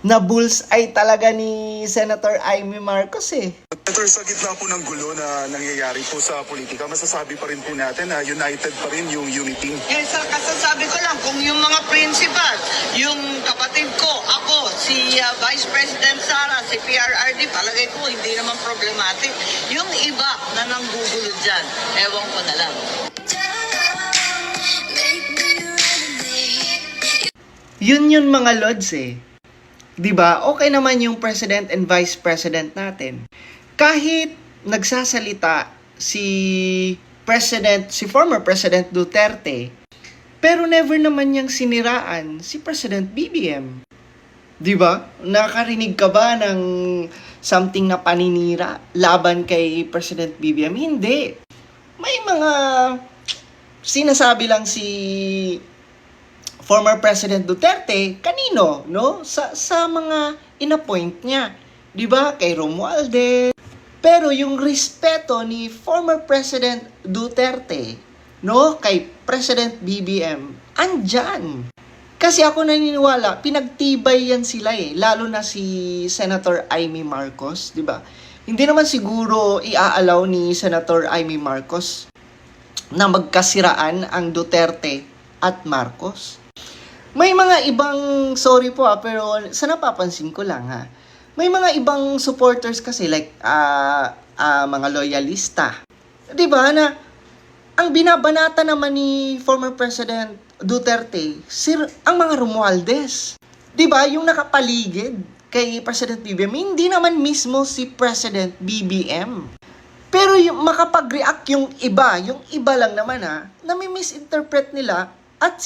na bullseye talaga ni Senator Amy Marcos eh. Senator, sa gitna po ng gulo na nangyayari po sa politika, masasabi pa rin po natin na united pa rin yung unity. Sa kasasabi ko lang, kung yung mga principal, yung kapatid ko, ako, si Vice President Sara, si PRRD, palagay ko hindi naman problematic. Yung iba na nanggugulo dyan, ewan ko na lang. Yun mga lods eh. 'Di ba? Okay naman yung president and vice president natin. Kahit nagsasalita si former President Duterte, pero never naman niyang siniraan si President BBM. 'Di ba? Nakarinig ka ba ng something na paninira laban kay President BBM? Hindi. May mga sinasabi lang si former President Duterte kanino, no? Sa mga inappoint niya, 'di ba? Kay Romualdez. Pero yung respeto ni former President Duterte, no, kay President BBM, andyan. Kasi ako naniniwala, pinagtibay yan sila eh, lalo na si Senator Amy Marcos, 'di ba? Hindi naman siguro iaalaw ni Senator Amy Marcos na magkasiraan ang Duterte at Marcos. May mga ibang, sorry po pero sa napapansin ko lang ha, may mga ibang supporters kasi like mga loyalista. 'Di ba na ang binabanata naman ni former President Duterte, ang mga Romualdez. 'Di ba yung nakapaligid kay President BBM, hindi naman mismo si President BBM. Pero yung makapag-react yung iba lang naman na may misinterpret nila at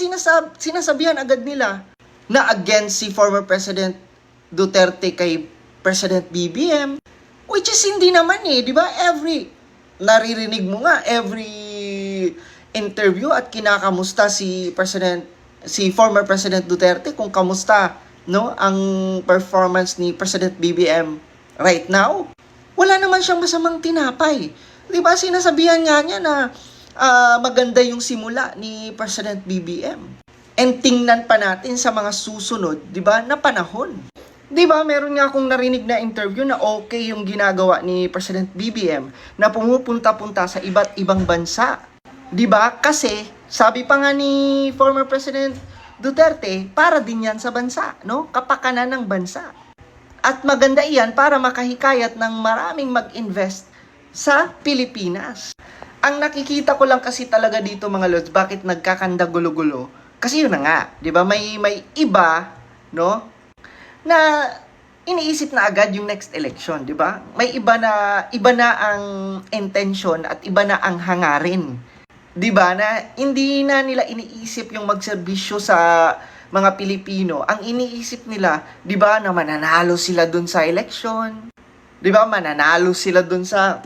sinasabihan agad nila na against si former President Duterte kay President BBM, which is hindi naman eh, di ba? Naririnig mo nga, every interview at kinakamusta si former President Duterte kung kamusta, no, ang performance ni President BBM right now. Wala naman siyang masamang tinapay. Di ba? Sinasabihan nga niya na maganda yung simula ni President BBM. And tingnan pa natin sa mga susunod, 'di ba, na panahon. 'Di ba, meron nga akong narinig na interview na okay yung ginagawa ni President BBM na pumupunta-punta sa iba't ibang bansa. 'Di ba? Kasi sabi pa nga ni former President Duterte, para din 'yan sa bansa, no? Kapakanan ng bansa. At maganda iyan para makahikayat ng maraming mag-invest sa Pilipinas. Ang nakikita ko lang kasi talaga dito mga lods, bakit nagkakanda gulo-gulo? Kasi yun na nga, 'di ba? May iba, no, na iniisip na agad yung next election, 'di ba? May iba na ang intention at iba na ang hangarin. 'Di ba? Na hindi na nila iniisip yung magserbisyo sa mga Pilipino. Ang iniisip nila, 'di ba, na mananalo sila dun sa election. 'Di ba? Mananalo sila dun sa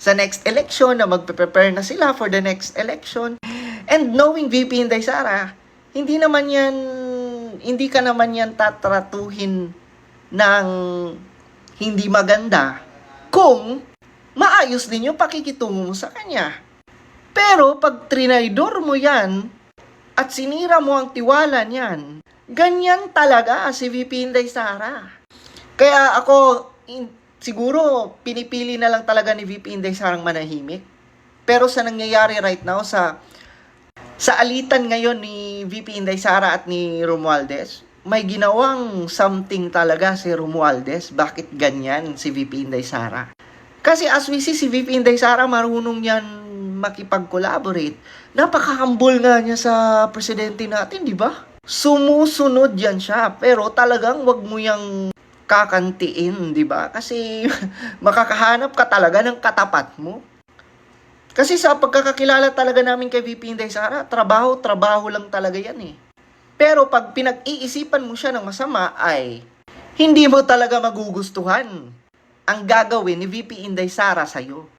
next election, na magpe-prepare na sila for the next election. And knowing VP Inday Sara, hindi ka naman yan tatratuhin ng hindi maganda kung maayos din yung pakikitungo mo sa kanya. Pero pag trinaydor mo yan at sinira mo ang tiwala niyan, ganyan talaga si VP Inday Sara. Kaya ako, siguro, pinipili na lang talaga ni VP Inday Sarang manahimik. Pero sa nangyayari right now, sa alitan ngayon ni VP Inday Sara at ni Romualdez, may ginawang something talaga si Romualdez. Bakit ganyan si VP Inday Sara? Kasi as we see, si VP Inday Sara marunong yan makipag-collaborate. Napaka-humble nga niya sa presidente natin, di ba? Sumusunod yan siya. Pero talagang wag mo yang kakantiin, di ba? Kasi makakahanap ka talaga ng katapat mo. Kasi sa pagkakakilala talaga namin kay VP Inday Sara, trabaho lang talaga yan eh. Pero pag pinag-iisipan mo siya ng masama ay hindi mo talaga magugustuhan ang gagawin ni VP Inday Sara sa'yo.